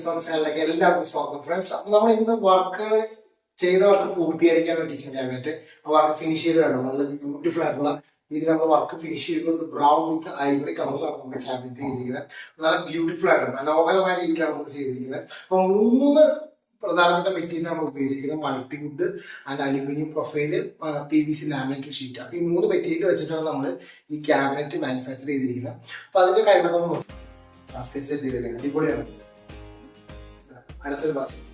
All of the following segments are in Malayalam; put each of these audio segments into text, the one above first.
ചാനലിലേക്ക് എല്ലാവർക്കും സ്വാഗതം ഫ്രണ്ട്സ്. അപ്പൊ നമ്മൾ ഇന്ന് വർക്കുകൾ ചെയ്ത വർക്ക് പൂർത്തീകരിക്കാൻ കിച്ചൺ ക്യാബിനറ്റ് വർക്ക് ഫിനിഷ് ചെയ്ത് കണ്ടോ. നല്ല ബ്യൂട്ടിഫുൾ ആയിട്ടുള്ള രീതിയിൽ നമ്മൾ വർക്ക് ഫിനിഷ് ചെയ്യുന്നത് ബ്രൗൺ വിത്ത് ഐവറി കളറിലാണ് നമ്മുടെ ക്യാബിനറ്റ് ചെയ്തിരിക്കുന്നത്. നല്ല ബ്യൂട്ടിഫുൾ ആയിട്ട് മനോഹരമായ രീതിയിലാണ് നമ്മൾ ചെയ്തിരിക്കുന്നത്. അപ്പൊ 3 പ്രധാനപ്പെട്ട മെറ്റീരിയൽ നമ്മൾ ഉപയോഗിച്ചിരിക്കുന്നത് multiwood and aluminium profile PVC laminated sheet. അപ്പൊ ഈ 3 മെറ്റീരിയൽ വെച്ചിട്ടാണ് നമ്മൾ ഈ ക്യാബിനറ്റ് മാനുഫാക്ചർ ചെയ്തിരിക്കുന്നത്. അപ്പൊ അതിന്റെ കാര്യങ്ങൾ നമ്മൾ ബാസ്കറ്റ് സെറ്റ് ചെയ്തിരിക്കുന്നത് അടിപൊളിയാണ്. അടുത്തൊരു ബാസ്കറ്റ്.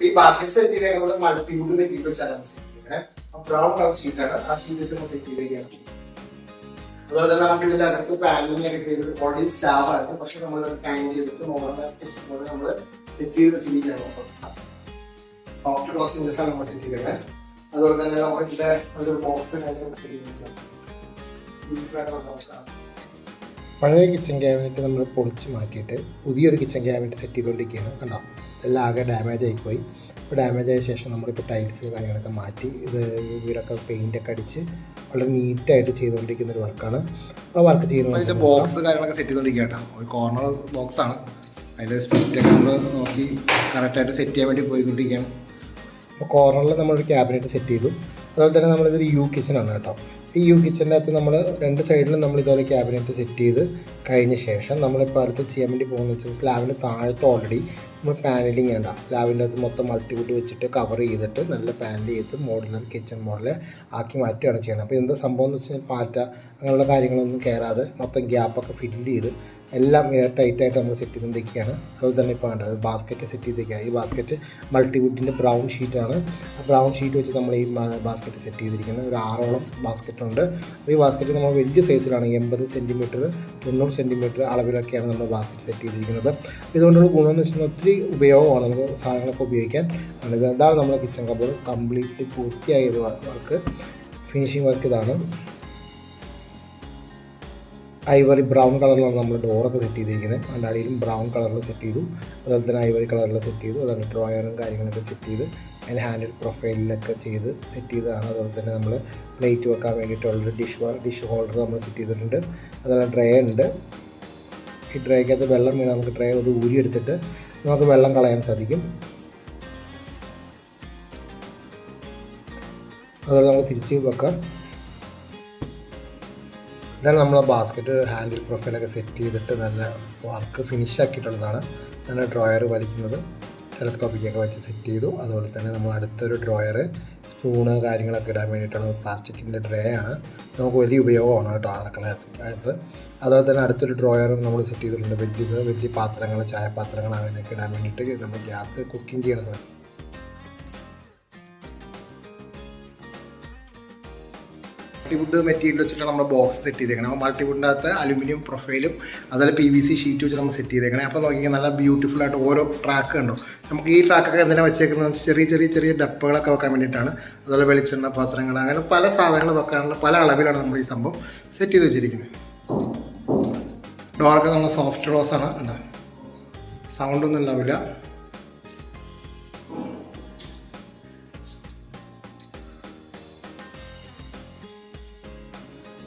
ഈ ബാസ്കറ്റ് സെറ്റ് ചെയ്തേക്കുന്നത് മൾട്ടിവുഡ് മെറ്റീരിയൽ വെച്ചാണ് സെറ്റ് ചെയ്തിരിക്കുന്നത്. ബ്രൗൺ കളർ ഷീറ്റാണ്. ആ ഷീറ്റ് വെച്ച് നമ്മൾ സെറ്റ് ചെയ്തിരിക്കുകയാണ്. അതുപോലെ തന്നെ നമുക്ക് ഇതിന്റെ അകത്ത് പാനലിംഗ് ഒക്കെ ചെയ്ത് ഓൾറെഡി സ്റ്റാഫ് ആയിരുന്നു. പക്ഷെ നമ്മൾ ടൈം ചെയ്തിട്ട് മോഡൽ നമ്മൾ സെറ്റ് ചെയ്ത് വെച്ചിരിക്കുകയാണ്. സോഫ്റ്റ് ക്ലോസിംഗ് ആണ് നമ്മൾ സെറ്റ് ചെയ്തേക്കുന്നത്. അതുപോലെ തന്നെ നമ്മൾ ഇതിന്റെ ഒരു ബോക്സ് സെറ്റ് ചെയ്തിട്ടുണ്ട്. പഴയ കിച്ചൺ ക്യാബിനറ്റ് നമ്മൾ പൊളിച്ച് മാറ്റിയിട്ട് പുതിയൊരു കിച്ചൺ ക്യാബിനറ്റ് സെറ്റ് ചെയ്തുകൊണ്ടിരിക്കുകയാണ്. കണ്ടോ, എല്ലാം ആകെ ഡാമേജ് ആയിപ്പോയി. ഇപ്പോൾ ഡാമേജ് ആയ ശേഷം നമ്മളിപ്പോൾ ടൈൽസ് കാര്യങ്ങളൊക്കെ മാറ്റി ഇത് വീടൊക്കെ പെയിൻ്റൊക്കെ അടിച്ച് വളരെ നീറ്റായിട്ട് ചെയ്തുകൊണ്ടിരിക്കുന്ന ഒരു വർക്കാണ്. ആ വർക്ക് ചെയ്യുന്നത് അതിൻ്റെ ബോക്സ് കാര്യങ്ങളൊക്കെ സെറ്റ് ചെയ്തുകൊണ്ടിരിക്കുക കേട്ടോ. ഒരു കോർണർ ബോക്സാണ്. അതിൻ്റെ സ്പ്ലിറ്റൊക്കെ നമ്മൾ നോക്കി കറക്റ്റായിട്ട് സെറ്റ് ചെയ്യാൻ വേണ്ടി പോയിക്കൊണ്ടിരിക്കുകയാണ്. അപ്പോൾ കോർണറിൽ നമ്മളൊരു ക്യാബിനറ്റ് സെറ്റ് ചെയ്തു. അതുപോലെ തന്നെ നമ്മളിതൊരു കിച്ചണാണ് കേട്ടോ. ഈ കിച്ചണിൻ്റെ അകത്ത് നമ്മൾ 2 സൈഡിലും നമ്മൾ ഇതുപോലെ ക്യാബിനറ്റ് സെറ്റ് ചെയ്ത് കഴിഞ്ഞ ശേഷം നമ്മളിപ്പോൾ അടുത്ത് ചെയ്യാൻ വേണ്ടി പോകുന്നത് വെച്ചാൽ സ്ലാബിന് താഴത്ത് ഓൾറെഡി നമ്മൾ പാനലിങ് ചെയ്യണ്ട. സ്ലാബിൻ്റെ അകത്ത് മൊത്തം മൾട്ടിവുഡ് വെച്ചിട്ട് കവർ ചെയ്തിട്ട് നല്ല പാനൽ ചെയ്ത് മോഡുലർ കിച്ചൺ മോഡൽ ആക്കി മാറ്റുകയാണ് ചെയ്യുന്നത്. അപ്പോൾ എന്താ സംഭവം എന്ന് വെച്ചാൽ പാറ്റ അങ്ങനെയുള്ള കാര്യങ്ങളൊന്നും കയറാതെ മൊത്തം ഗ്യാപ്പൊക്കെ ഫില്ല് ചെയ്ത് എല്ലാം എയർ ടൈറ്റായിട്ട് നമ്മൾ സെറ്റ് ചെയ്തുകൊണ്ടിരിക്കുകയാണ്. അതുപോലെ തന്നെ ഇപ്പോൾ കണ്ടത് ബാസ്ക്കറ്റ് സെറ്റ് ചെയ്തിരിക്കുകയാണ്. ഈ ബാസ്ക്കറ്റ് മൾട്ടിവുഡിൻ്റെ ബ്രൗൺ ഷീറ്റാണ്. ആ ബ്രൗൺ ഷീറ്റ് വെച്ച് നമ്മൾ ഈ ബാസ്ക്കറ്റ് സെറ്റ് ചെയ്തിരിക്കുന്നത്. ഒരു 6ഓളം ബാസ്ക്കറ്റ് ഉണ്ട്. ഈ ബാസ്ക്കറ്റ് നമ്മൾ വലിയ സൈസിലാണ് 80 സെൻറ്റിമീറ്റർ 90 സെൻറ്റിമീറ്റർ അളവിലൊക്കെയാണ് നമ്മൾ ബാസ്ക്കറ്റ് സെറ്റ് ചെയ്തിരിക്കുന്നത്. ഇതുകൊണ്ടുള്ള ഗുണമെന്ന് വെച്ചാൽ ഒത്തിരി ഉപയോഗമാണ് നമുക്ക് സാധനങ്ങളൊക്കെ ഉപയോഗിക്കാൻ. ഇതാണ് നമ്മുടെ കിച്ചൺ കബോർഡ് കംപ്ലീറ്റ്ലി പൂർത്തിയായ ഒരു വർക്ക്. ഫിനിഷിംഗ് വർക്ക് ഇതാണ്. ഐവറി ബ്രൗൺ കളറിലാണ് നമ്മൾ ഡോറൊക്കെ സെറ്റ് ചെയ്തിരിക്കുന്നത്. അതിൻ്റെ അടിയിലും ബ്രൗൺ കളറിൽ സെറ്റ് ചെയ്തു. അതുപോലെ തന്നെ ഐവറി കളറിൽ സെറ്റ് ചെയ്തു. അതുപോലെ ഡ്രോയറും കാര്യങ്ങളൊക്കെ സെറ്റ് ചെയ്ത് അതിൻ്റെ ഹാൻഡിൽ പ്രൊഫൈലിലൊക്കെ ചെയ്ത് സെറ്റ് ചെയ്തതാണ്. അതുപോലെ തന്നെ നമ്മൾ പ്ലേറ്റ് വെക്കാൻ വേണ്ടിയിട്ടുള്ളൊരു ഡിഷ് ഹോൾഡർ നമ്മൾ സെറ്റ് ചെയ്തിട്ടുണ്ട്. അതുപോലെ ഡ്രേ ഉണ്ട്. ഈ ഡ്രേക്കകത്ത് വെള്ളം വീണ് നമുക്ക് ഡ്രേ അത് ഊരിയെടുത്തിട്ട് നമുക്ക് വെള്ളം കളയാൻ സാധിക്കും. അതുപോലെ നമ്മൾ തിരിച്ച് വെക്കാം. ഇതാണ് നമ്മൾ ബാസ്ക്കറ്റ് ഹാൻഡിൽ പ്രൊഫൈലൊക്കെ സെറ്റ് ചെയ്തിട്ട് നല്ല വർക്ക് ഫിനിഷ് ആക്കിയിട്ടുള്ളതാണ്. നല്ല ഡ്രോയർ വലിക്കുന്നത് ടെലസ്കോപ്പിക്കൊക്കെ വെച്ച് സെറ്റ് ചെയ്തു. അതുപോലെ തന്നെ നമ്മൾ അടുത്തൊരു ഡ്രോയർ സ്പൂണ് കാര്യങ്ങളൊക്കെ ഇടാൻ വേണ്ടിയിട്ടുള്ള പ്ലാസ്റ്റിക്കിൻ്റെ ഡ്രേ ആണ്. നമുക്ക് വലിയ ഉപയോഗമാണ് കേട്ടോ അടുക്കളയത്ത്. അതുപോലെ തന്നെ അടുത്തൊരു ഡ്രോയറും നമ്മൾ സെറ്റ് ചെയ്തിട്ടുണ്ട്. വലിയ പാത്രങ്ങൾ ചായപാത്രങ്ങൾ അങ്ങനെയൊക്കെ ഇടാൻ വേണ്ടിയിട്ട് നമ്മൾ ഗ്യാസ് കുക്കിംഗ് ചെയ്യുന്ന സമയത്ത് മൾട്ടിവുഡ് മെറ്റീരിയൽ വെച്ചിട്ടാണ് നമ്മൾ ബോക്സ് സെറ്റ് ചെയ്തേക്കണം. അപ്പോൾ മൾട്ടിവുഡിൻ്റെ അകത്ത് അലുമിനിയം പ്രൊഫൈലും അതുപോലെ PVC ഷീറ്റ് വെച്ച് നമ്മൾ സെറ്റ് ചെയ്തേക്കണേ. അപ്പോൾ നോക്കിയാൽ നല്ല ബ്യൂട്ടിഫുൾ ആയിട്ട് ഓരോ ട്രാക്ക് കണ്ടോ. നമുക്ക് ഈ ട്രാക്കൊക്കെ എന്തിനാണ് വെച്ചേക്കുന്നത് ചെറിയ ഡപ്പകളൊക്കെ വെക്കാൻ വേണ്ടിയിട്ടാണ്. അതുപോലെ വെളിച്ചെണ്ണ പാത്രങ്ങൾ അങ്ങനെ പല സാധനങ്ങൾ വെക്കാനുള്ള പല അളവിലാണ് നമ്മൾ ഈ സംഭവം സെറ്റ് ചെയ്ത് വെച്ചിരിക്കുന്നത്. ഡോറൊക്കെ നമ്മൾ സോഫ്റ്റ് ഡോസാണ് ഉണ്ടാകും. സൗണ്ടൊന്നും ഉണ്ടാവില്ല.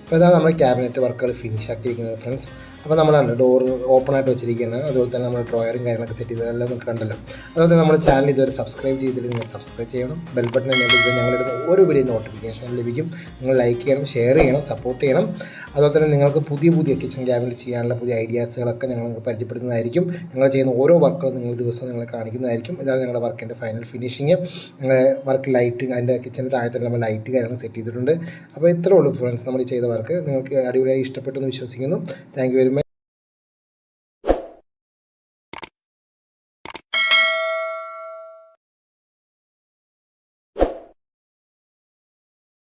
അപ്പോൾ ഇതാണ് നമ്മൾ ക്യാബിനറ്റ് വർക്കുകൾ ഫിനിഷ് ആക്കിയിരിക്കുന്നത് ഫ്രണ്ട്സ്. അപ്പോൾ നമ്മളാണ് ഡോർ ഓപ്പൺ ആയിട്ട് വെച്ചിരിക്കുന്നത്. അതുപോലെ തന്നെ നമ്മൾ ഡ്രോയറും കാര്യങ്ങളൊക്കെ സെറ്റ് ചെയ്തതെല്ലാം നിങ്ങൾക്ക് കണ്ടല്ലോ. അതുപോലെ തന്നെ നമ്മുടെ ചാനൽ ഇതുവരെ സബ്സ്ക്രൈബ് ചെയ്തിട്ട് നിങ്ങൾ സബ്സ്ക്രൈബ് ചെയ്യണം. ബെൽ ബട്ടൺ എനേബിൾ ഞങ്ങളിടുന്ന ഓരോ വീഡിയോ നോട്ടിഫിക്കേഷൻ ലഭിക്കും. നിങ്ങൾ ലൈക്ക് ചെയ്യണം, ഷെയർ ചെയ്യണം, സപ്പോർട്ട് ചെയ്യണം. അതുപോലെ തന്നെ നിങ്ങൾക്ക് പുതിയ കിച്ചൺ ക്യാബിനറ്റ് ചെയ്യാനുള്ള പുതിയ ഐഡിയാസുകളൊക്കെ ഞങ്ങൾ പരിചയപ്പെടുന്നതായിരിക്കും. ഞങ്ങൾ ചെയ്യുന്ന ഓരോ വർക്കുകളും നിങ്ങൾ ദിവസവും ഞങ്ങളെ കാണിക്കുന്നതായിരിക്കും. ഇതാണ് ഞങ്ങളുടെ വർക്കിൻ്റെ ഫൈനൽ ഫിനിഷിങ്. ഞങ്ങളുടെ വർക്ക് ലൈറ്റ് അതിൻ്റെ കിച്ചണിൻ്റെ താഴത്തെ നമ്മൾ ലൈറ്റ് കാര്യങ്ങൾ സെറ്റ് ചെയ്തിട്ടുണ്ട്. അപ്പോൾ ഇത്രേ ഉള്ളൂ ഫ്രണ്ട്സ് നമ്മൾ ചെയ്ത വർക്ക്. നിങ്ങൾക്ക് അടിപൊളിയായി ഇഷ്ടപ്പെട്ടെന്ന് വിശ്വസിക്കുന്നു. Thank you very much.